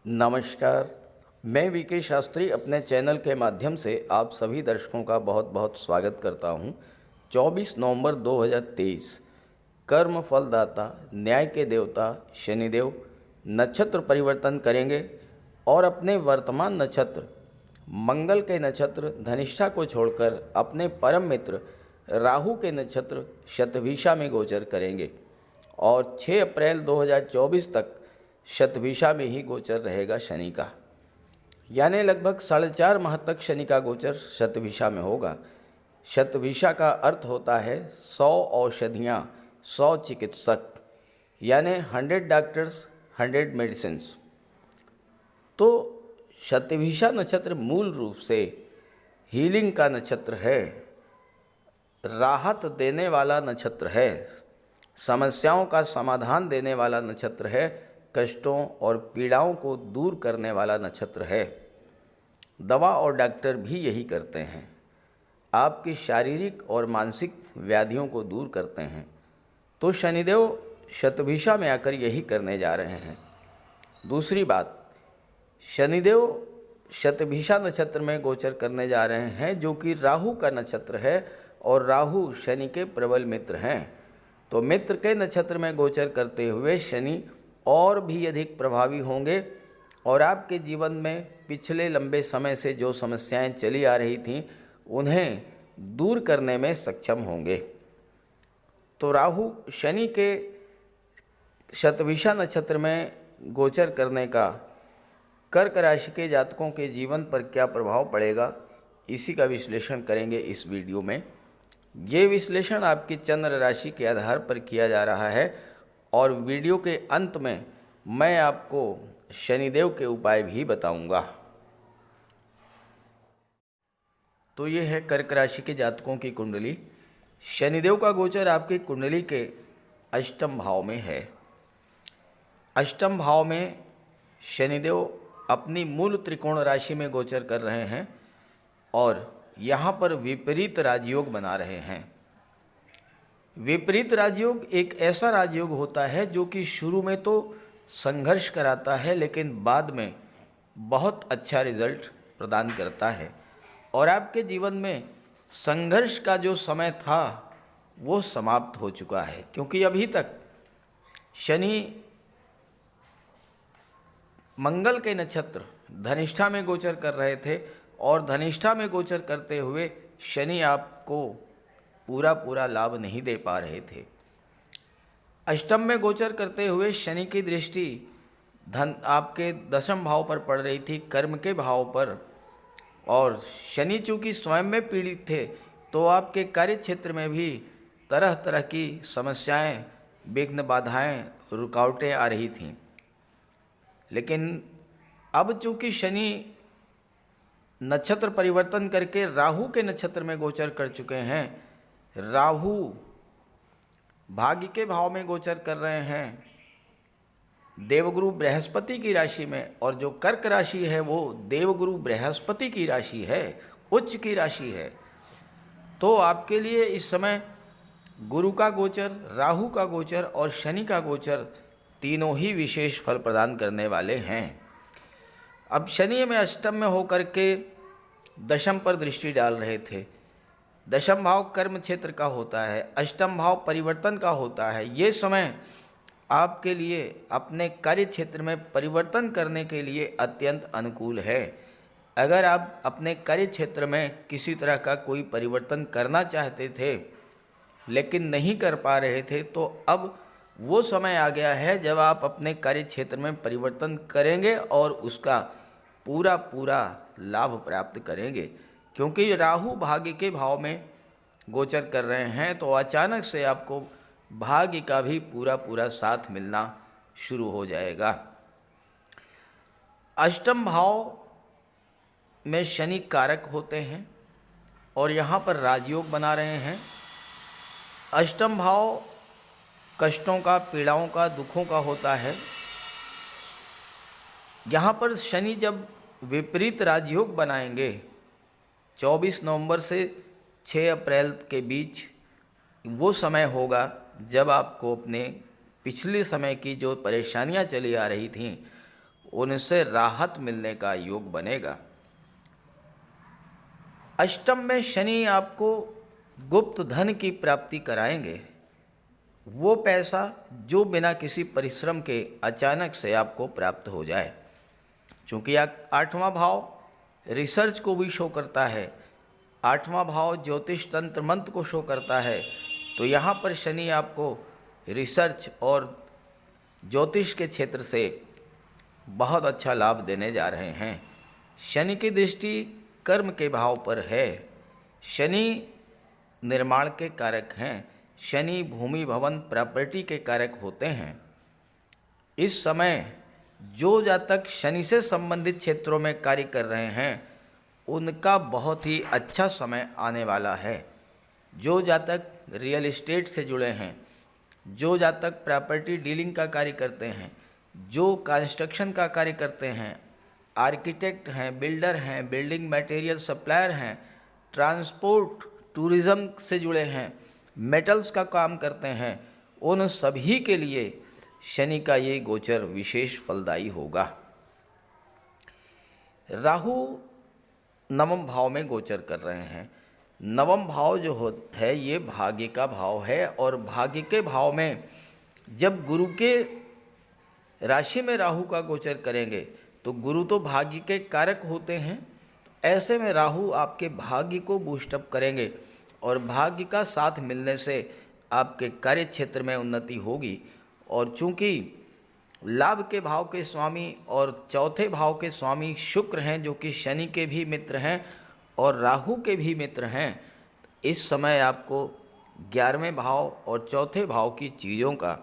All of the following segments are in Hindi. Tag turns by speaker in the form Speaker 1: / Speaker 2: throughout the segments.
Speaker 1: नमस्कार। मैं वीके शास्त्री अपने चैनल के माध्यम से आप सभी दर्शकों का बहुत बहुत स्वागत करता हूं। 24 नवंबर 2023 कर्म फलदाता न्याय के देवता शनिदेव नक्षत्र परिवर्तन करेंगे और अपने वर्तमान नक्षत्र मंगल के नक्षत्र धनिष्ठा को छोड़कर अपने परम मित्र राहु के नक्षत्र शतभिषा में गोचर करेंगे और 6 अप्रैल 2024 तक शतभिषा में ही गोचर रहेगा शनि का। यानी लगभग 4.5 माह तक शनि का गोचर शतभिषा में होगा। शतभिषा का अर्थ होता है 100 औषधियाँ, 100 चिकित्सक, यानी 100 डॉक्टर्स 100 मेडिसिन्स। तो शतभिषा नक्षत्र मूल रूप से हीलिंग का नक्षत्र है, राहत देने वाला नक्षत्र है, समस्याओं का समाधान देने वाला नक्षत्र है, कष्टों और पीड़ाओं को दूर करने वाला नक्षत्र है। दवा और डॉक्टर भी यही करते हैं, आपकी शारीरिक और मानसिक व्याधियों को दूर करते हैं। तो शनिदेव शतभिषा में आकर यही करने जा रहे हैं। दूसरी बात, शनिदेव शतभिषा नक्षत्र में गोचर करने जा रहे हैं, जो कि राहु का नक्षत्र है और राहु शनि के प्रबल मित्र हैं। तो मित्र के नक्षत्र में गोचर करते हुए शनि और भी अधिक प्रभावी होंगे और आपके जीवन में पिछले लंबे समय से जो समस्याएं चली आ रही थीं उन्हें दूर करने में सक्षम होंगे। तो राहु शनि के शतभिषा नक्षत्र में गोचर करने का कर्क राशि के जातकों के जीवन पर क्या प्रभाव पड़ेगा, इसी का विश्लेषण करेंगे इस वीडियो में। ये विश्लेषण आपकी चंद्र राशि के आधार पर किया जा रहा है और वीडियो के अंत में मैं आपको शनिदेव के उपाय भी बताऊंगा। तो ये है कर्क राशि के जातकों की कुंडली। शनिदेव का गोचर आपकी कुंडली के अष्टम भाव में है। अष्टम भाव में शनिदेव अपनी मूल त्रिकोण राशि में गोचर कर रहे हैं और यहाँ पर विपरीत राजयोग बना रहे हैं। विपरीत राजयोग एक ऐसा राजयोग होता है जो कि शुरू में तो संघर्ष कराता है, लेकिन बाद में बहुत अच्छा रिजल्ट प्रदान करता है और आपके जीवन में संघर्ष का जो समय था वो समाप्त हो चुका है। क्योंकि अभी तक शनि मंगल के नक्षत्र धनिष्ठा में गोचर कर रहे थे और धनिष्ठा में गोचर करते हुए शनि आपको पूरा लाभ नहीं दे पा रहे थे। अष्टम में गोचर करते हुए शनि की दृष्टि धन आपके दशम भाव पर पड़ रही थी, कर्म के भाव पर, और शनि चूँकि स्वयं में पीड़ित थे तो आपके कार्य क्षेत्र में भी तरह तरह की समस्याएं, विघ्न, बाधाएं, रुकावटें आ रही थीं। लेकिन अब चूँकि शनि नक्षत्र परिवर्तन करके राहु के नक्षत्र में गोचर कर चुके हैं, राहु भाग्य के भाव में गोचर कर रहे हैं देवगुरु बृहस्पति की राशि में, और जो कर्क राशि है वो देवगुरु बृहस्पति की राशि है, उच्च की राशि है। तो आपके लिए इस समय गुरु का गोचर, राहु का गोचर और शनि का गोचर तीनों ही विशेष फल प्रदान करने वाले हैं। अब शनि में अष्टम में होकर के दशम पर दृष्टि डाल रहे थे। दशम भाव कर्म क्षेत्र का होता है, अष्टम भाव परिवर्तन का होता है। ये समय आपके लिए अपने कार्य क्षेत्र में परिवर्तन करने के लिए अत्यंत अनुकूल है। अगर आप अपने कार्य क्षेत्र में किसी तरह का कोई परिवर्तन करना चाहते थे लेकिन नहीं कर पा रहे थे, तो अब वो समय आ गया है जब आप अपने कार्य क्षेत्र में परिवर्तन करेंगे और उसका पूरा लाभ प्राप्त करेंगे। क्योंकि राहु भाग्य के भाव में गोचर कर रहे हैं तो अचानक से आपको भाग्य का भी पूरा साथ मिलना शुरू हो जाएगा। अष्टम भाव में शनि कारक होते हैं और यहाँ पर राजयोग बना रहे हैं। अष्टम भाव कष्टों का, पीड़ाओं का, दुखों का होता है। यहाँ पर शनि जब विपरीत राजयोग बनाएंगे 24 नवंबर से 6 अप्रैल के बीच, वो समय होगा जब आपको अपने पिछले समय की जो परेशानियां चली आ रही थीं उनसे राहत मिलने का योग बनेगा। अष्टम में शनि आपको गुप्त धन की प्राप्ति कराएंगे, वो पैसा जो बिना किसी परिश्रम के अचानक से आपको प्राप्त हो जाए। चूँकि आठवां भाव रिसर्च को भी शो करता है, आठवां भाव ज्योतिष तंत्र मंत्र को शो करता है, तो यहाँ पर शनि आपको रिसर्च और ज्योतिष के क्षेत्र से बहुत अच्छा लाभ देने जा रहे हैं। शनि की दृष्टि कर्म के भाव पर है। शनि निर्माण के कारक हैं। शनि भूमि भवन प्रॉपर्टी के कारक होते हैं। इस समय जो जातक शनि से संबंधित क्षेत्रों में कार्य कर रहे हैं उनका बहुत ही अच्छा समय आने वाला है। जो जातक रियल एस्टेट से जुड़े हैं, जो जातक प्रॉपर्टी डीलिंग का कार्य करते हैं, जो कंस्ट्रक्शन का कार्य करते हैं, आर्किटेक्ट हैं, बिल्डर हैं, बिल्डिंग मटेरियल सप्लायर हैं, ट्रांसपोर्ट टूरिज़्म से जुड़े हैं, मेटल्स का काम करते हैं, उन सभी के लिए शनि का ये गोचर विशेष फलदायी होगा। राहु नवम भाव में गोचर कर रहे हैं। नवम भाव जो है ये भाग्य का भाव है, और भाग्य के भाव में जब गुरु के राशि में राहु का गोचर करेंगे तो गुरु तो भाग्य के कारक होते हैं। ऐसे में राहु आपके भाग्य को बूस्टअप करेंगे और भाग्य का साथ मिलने से आपके कार्य क्षेत्र में उन्नति होगी। और चूंकि लाभ के भाव के स्वामी और चौथे भाव के स्वामी शुक्र हैं, जो कि शनि के भी मित्र हैं और राहु के भी मित्र हैं, इस समय आपको 11वें भाव और चौथे भाव की चीज़ों का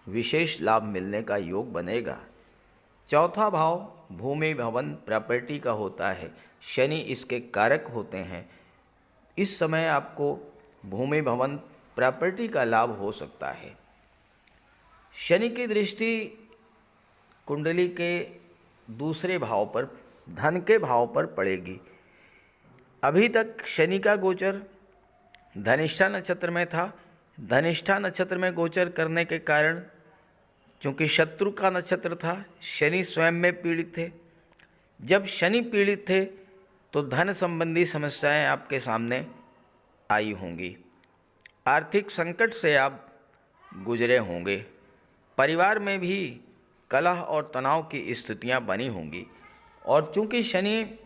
Speaker 1: विशेष लाभ मिलने का योग बनेगा। चौथा भाव भूमि भवन प्रॉपर्टी का होता है, शनि इसके कारक होते हैं। इस समय आपको भूमि भवन प्रॉपर्टी का लाभ हो सकता है। शनि की दृष्टि कुंडली के दूसरे भाव पर, धन के भाव पर पड़ेगी। अभी तक शनि का गोचर धनिष्ठा नक्षत्र में था। धनिष्ठा नक्षत्र में गोचर करने के कारण चूँकि शत्रु का नक्षत्र था, शनि स्वयं में पीड़ित थे। जब शनि पीड़ित थे तो धन संबंधी समस्याएं आपके सामने आई होंगी। आर्थिक संकट से आप गुजरे होंगे। परिवार में भी कलह और तनाव की स्थितियां बनी होंगी। और चूंकि शनि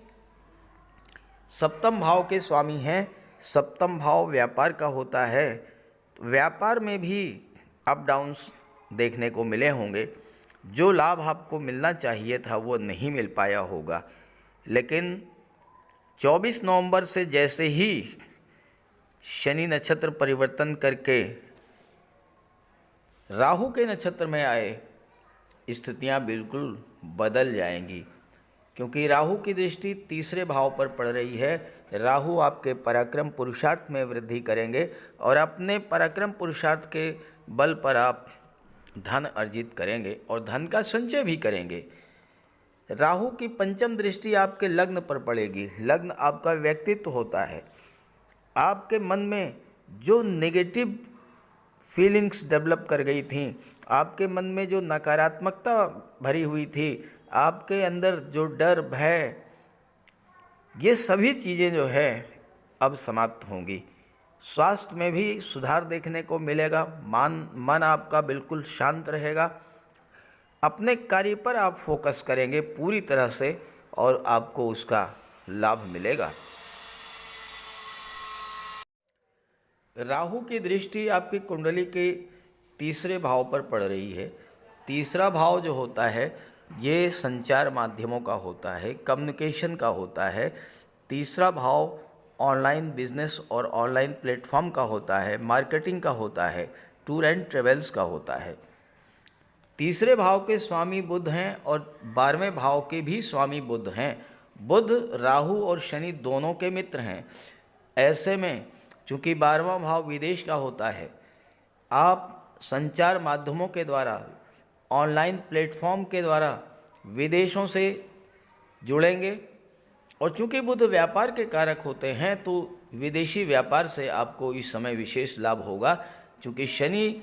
Speaker 1: सप्तम भाव के स्वामी हैं, सप्तम भाव व्यापार का होता है, तो व्यापार में भी अप डाउन्स देखने को मिले होंगे। जो लाभ आपको मिलना चाहिए था वो नहीं मिल पाया होगा। लेकिन 24 नवंबर से जैसे ही शनि नक्षत्र परिवर्तन करके राहु के नक्षत्र में आए, स्थितियां बिल्कुल बदल जाएंगी। क्योंकि राहु की दृष्टि तीसरे भाव पर पड़ रही है। राहु आपके पराक्रम पुरुषार्थ में वृद्धि करेंगे और अपने पराक्रम पुरुषार्थ के बल पर आप धन अर्जित करेंगे और धन का संचय भी करेंगे। राहु की पंचम दृष्टि आपके लग्न पर पड़ेगी। लग्न आपका व्यक्तित्व होता है। आपके मन में जो नेगेटिव फीलिंग्स डेवलप कर गई थी, आपके मन में जो नकारात्मकता भरी हुई थी, आपके अंदर जो डर भय, ये सभी चीज़ें जो है अब समाप्त होंगी। स्वास्थ्य में भी सुधार देखने को मिलेगा। मन आपका बिल्कुल शांत रहेगा। अपने कार्य पर आप फोकस करेंगे पूरी तरह से और आपको उसका लाभ मिलेगा। राहु की दृष्टि आपकी कुंडली के तीसरे भाव पर पड़ रही है। तीसरा भाव जो होता है ये संचार माध्यमों का होता है, कम्युनिकेशन का होता है। तीसरा भाव ऑनलाइन बिजनेस और ऑनलाइन प्लेटफॉर्म का होता है, मार्केटिंग का होता है, टूर एंड ट्रेवल्स का होता है। तीसरे भाव के स्वामी बुध हैं और 12वें भाव के भी स्वामी बुध हैं। बुध राहु और शनि दोनों के मित्र हैं। ऐसे में चूँकि 12वां भाव विदेश का होता है, आप संचार माध्यमों के द्वारा, ऑनलाइन प्लेटफॉर्म के द्वारा विदेशों से जुड़ेंगे। और चूँकि बुध व्यापार के कारक होते हैं तो विदेशी व्यापार से आपको इस समय विशेष लाभ होगा। चूँकि शनि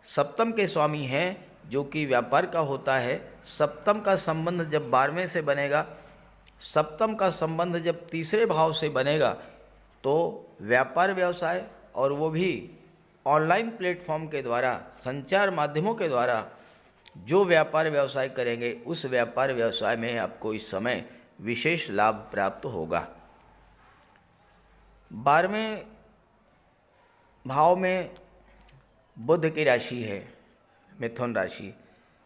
Speaker 1: सप्तम के स्वामी हैं, जो कि व्यापार का होता है, सप्तम का संबंध जब 12वें से बनेगा, सप्तम का संबंध जब तीसरे भाव से बनेगा, तो व्यापार व्यवसाय, और वो भी ऑनलाइन प्लेटफॉर्म के द्वारा, संचार माध्यमों के द्वारा जो व्यापार व्यवसाय करेंगे, उस व्यापार व्यवसाय में आपको इस समय विशेष लाभ प्राप्त होगा। 12वें भाव में बुध की राशि है मिथुन राशि।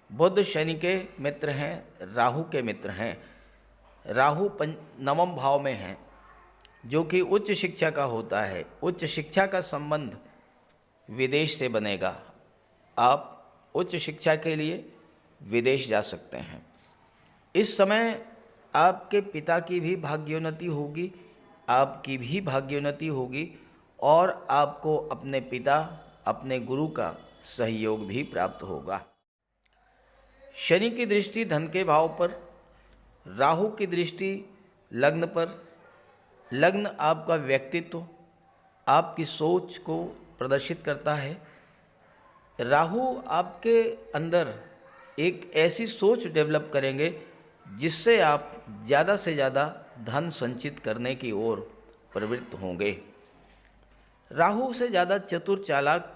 Speaker 1: बुध शनि के मित्र हैं, राहु के मित्र हैं। राहु 9वें भाव में है, जो कि उच्च शिक्षा का होता है। उच्च शिक्षा का संबंध विदेश से बनेगा। आप उच्च शिक्षा के लिए विदेश जा सकते हैं। इस समय आपके पिता की भी भाग्योन्नति होगी, आपकी भी भाग्योन्नति होगी, और आपको अपने पिता, अपने गुरु का सहयोग भी प्राप्त होगा। शनि की दृष्टि धन के भाव पर, राहु की दृष्टि लग्न पर। लग्न आपका व्यक्तित्व, आपकी सोच को प्रदर्शित करता है। राहु आपके अंदर एक ऐसी सोच डेवलप करेंगे जिससे आप ज़्यादा से ज़्यादा धन संचित करने की ओर प्रवृत्त होंगे। राहु से ज़्यादा चतुर चालाक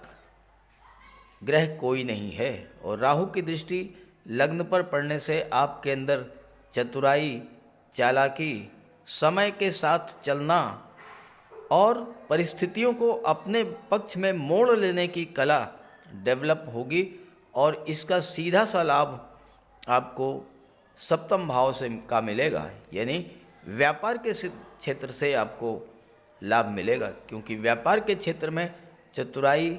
Speaker 1: ग्रह कोई नहीं है, और राहु की दृष्टि लग्न पर पड़ने से आपके अंदर चतुराई, चालाकी, समय के साथ चलना और परिस्थितियों को अपने पक्ष में मोड़ लेने की कला डेवलप होगी, और इसका सीधा सा लाभ आपको सप्तम भाव से का मिलेगा, यानी व्यापार के क्षेत्र से आपको लाभ मिलेगा। क्योंकि व्यापार के क्षेत्र में चतुराई,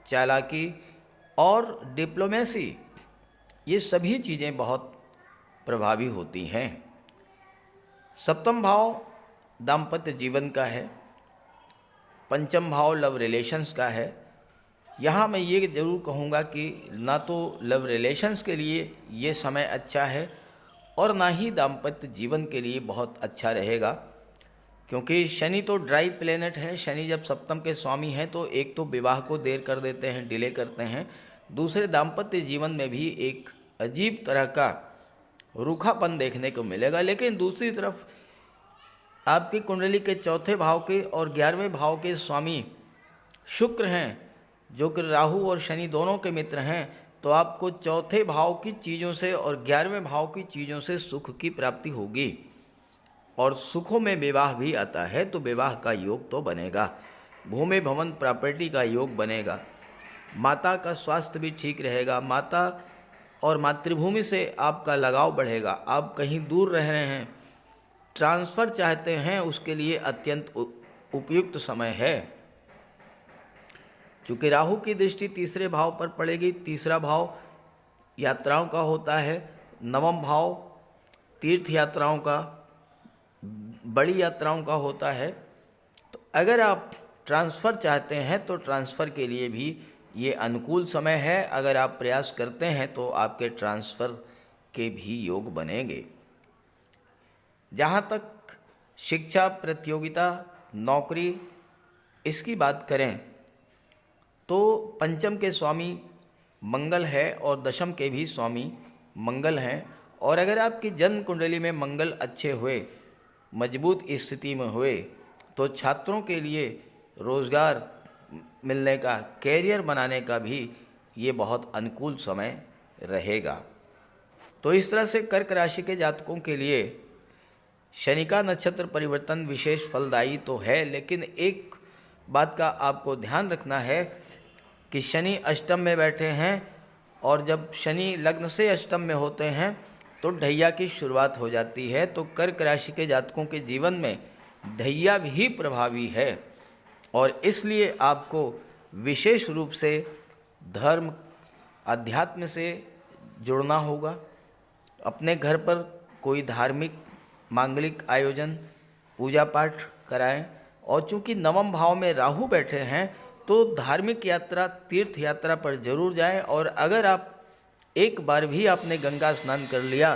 Speaker 1: चालाकी और डिप्लोमेसी, ये सभी चीज़ें बहुत प्रभावी होती हैं। सप्तम भाव दाम्पत्य जीवन का है, पंचम भाव लव रिलेशंस का है। यहाँ मैं ये ज़रूर कहूँगा कि ना तो लव रिलेशंस के लिए ये समय अच्छा है, और ना ही दाम्पत्य जीवन के लिए बहुत अच्छा रहेगा, क्योंकि शनि तो ड्राई प्लेनेट है। शनि जब सप्तम के स्वामी हैं तो एक तो विवाह को देर कर देते हैं, डिले करते हैं, दूसरे दाम्पत्य जीवन में भी एक अजीब तरह का रूखापन देखने को मिलेगा। लेकिन दूसरी तरफ आपकी कुंडली के चौथे भाव के और 11वें भाव के स्वामी शुक्र हैं, जो कि राहु और शनि दोनों के मित्र हैं, तो आपको चौथे भाव की चीज़ों से और 11वें भाव की चीज़ों से सुख की प्राप्ति होगी, और सुखों में विवाह भी आता है, तो विवाह का योग तो बनेगा। भूमि भवन प्रॉपर्टी का योग बनेगा। माता का स्वास्थ्य भी ठीक रहेगा। माता और मातृभूमि से आपका लगाव बढ़ेगा। आप कहीं दूर रह रहे हैं, ट्रांसफ़र चाहते हैं, उसके लिए अत्यंत उपयुक्त समय है। चूँकि राहु की दृष्टि तीसरे भाव पर पड़ेगी। तीसरा भाव यात्राओं का होता है, 9वां भाव तीर्थ यात्राओं का, बड़ी यात्राओं का होता है। तो अगर आप ट्रांसफ़र चाहते हैं तो ट्रांसफ़र के लिए भी ये अनुकूल समय है। अगर आप प्रयास करते हैं तो आपके ट्रांसफ़र के भी योग बनेंगे। जहाँ तक शिक्षा, प्रतियोगिता, नौकरी, इसकी बात करें तो पंचम के स्वामी मंगल है और दशम के भी स्वामी मंगल हैं। और अगर आपकी जन्म कुंडली में मंगल अच्छे हुए, मजबूत स्थिति में हुए, तो छात्रों के लिए रोज़गार मिलने का, कैरियर बनाने का भी ये बहुत अनुकूल समय रहेगा। तो इस तरह से कर्क राशि के जातकों के लिए शनि का नक्षत्र परिवर्तन विशेष फलदायी तो है, लेकिन एक बात का आपको ध्यान रखना है कि शनि अष्टम में बैठे हैं, और जब शनि लग्न से अष्टम में होते हैं तो ढैया की शुरुआत हो जाती है। तो कर्क राशि के जातकों के जीवन में ढैया भी प्रभावी है, और इसलिए आपको विशेष रूप से धर्म, अध्यात्म से जुड़ना होगा। अपने घर पर कोई धार्मिक मांगलिक आयोजन, पूजा पाठ कराएं। और चूँकि 9वें भाव में राहु बैठे हैं तो धार्मिक यात्रा, तीर्थ यात्रा पर जरूर जाएं। और अगर आप एक बार भी आपने गंगा स्नान कर लिया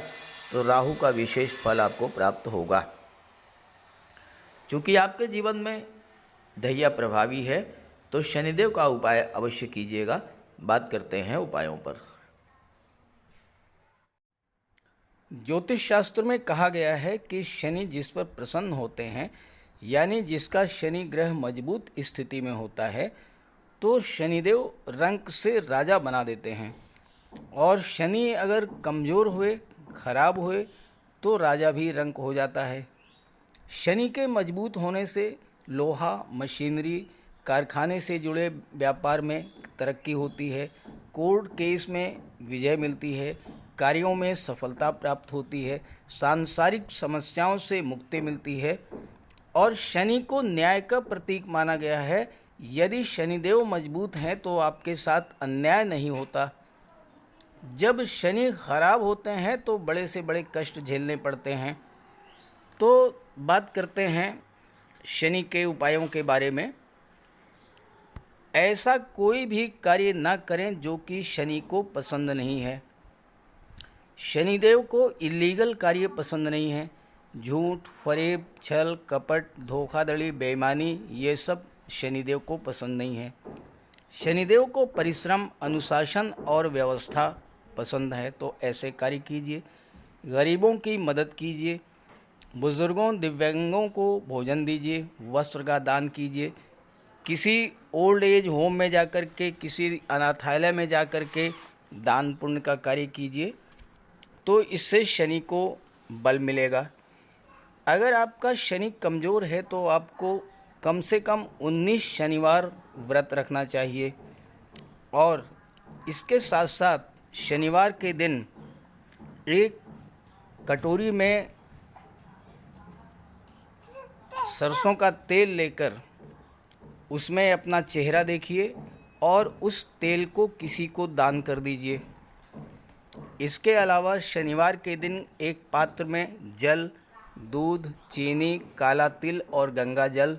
Speaker 1: तो राहु का विशेष फल आपको प्राप्त होगा। चूँकि आपके जीवन में ढैया प्रभावी है तो शनिदेव का उपाय अवश्य कीजिएगा। बात करते हैं उपायों पर। ज्योतिष शास्त्र में कहा गया है कि शनि जिस पर प्रसन्न होते हैं, यानी जिसका शनि ग्रह मजबूत स्थिति में होता है, तो शनिदेव रंक से राजा बना देते हैं। और शनि अगर कमज़ोर हुए, खराब हुए, तो राजा भी रंक हो जाता है। शनि के मजबूत होने से लोहा, मशीनरी, कारखाने से जुड़े व्यापार में तरक्की होती है, कोर्ट केस में विजय मिलती है, कार्यों में सफलता प्राप्त होती है, सांसारिक समस्याओं से मुक्ति मिलती है। और शनि को न्याय का प्रतीक माना गया है। यदि शनिदेव मजबूत हैं तो आपके साथ अन्याय नहीं होता। जब शनि खराब होते हैं तो बड़े से बड़े कष्ट झेलने पड़ते हैं। तो बात करते हैं शनि के उपायों के बारे में। ऐसा कोई भी कार्य ना करें जो कि शनि को पसंद नहीं है। शनिदेव को इलीगल कार्य पसंद नहीं है। झूठ, फरेब, छल, कपट, धोखाधड़ी, बेईमानी, ये सब शनिदेव को पसंद नहीं है। शनिदेव को परिश्रम, अनुशासन और व्यवस्था पसंद है, तो ऐसे कार्य कीजिए। गरीबों की मदद कीजिए, बुजुर्गों, दिव्यांगों को भोजन दीजिए, वस्त्र का दान कीजिए, किसी ओल्ड एज होम में जाकर के, किसी अनाथालय में जाकर के दान पुण्य का कार्य कीजिए, तो इससे शनि को बल मिलेगा। अगर आपका शनि कमज़ोर है तो आपको कम से कम 19 शनिवार व्रत रखना चाहिए। और इसके साथ साथ शनिवार के दिन एक कटोरी में सरसों का तेल लेकर उसमें अपना चेहरा देखिए और उस तेल को किसी को दान कर दीजिए। इसके अलावा शनिवार के दिन एक पात्र में जल, दूध, चीनी, काला तिल और गंगा जल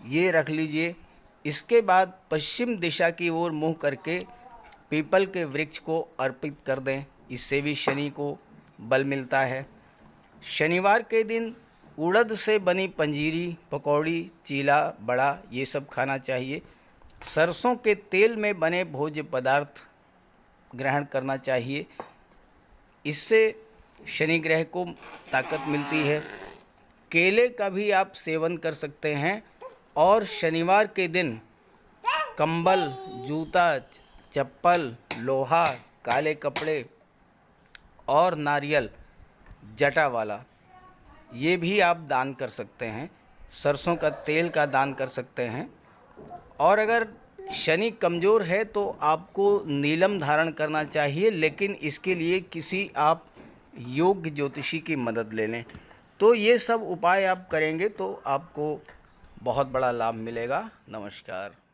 Speaker 1: ये रख लीजिए। इसके बाद पश्चिम दिशा की ओर मुँह करके पीपल के वृक्ष को अर्पित कर दें। इससे भी शनि को बल मिलता है। शनिवार के दिन उड़द से बनी पंजीरी, पकौड़ी, चीला, बड़ा ये सब खाना चाहिए। सरसों के तेल में बने भोज्य पदार्थ ग्रहण करना चाहिए। इससे शनि ग्रह को ताकत मिलती है। केले का भी आप सेवन कर सकते हैं। और शनिवार के दिन कंबल, जूता, चप्पल, लोहा, काले कपड़े और नारियल जटा वाला ये भी आप दान कर सकते हैं। सरसों का तेल का दान कर सकते हैं। और अगर शनि कमज़ोर है तो आपको नीलम धारण करना चाहिए, लेकिन इसके लिए किसी आप योग्य ज्योतिषी की मदद ले लें। तो ये सब उपाय आप करेंगे तो आपको बहुत बड़ा लाभ मिलेगा। नमस्कार।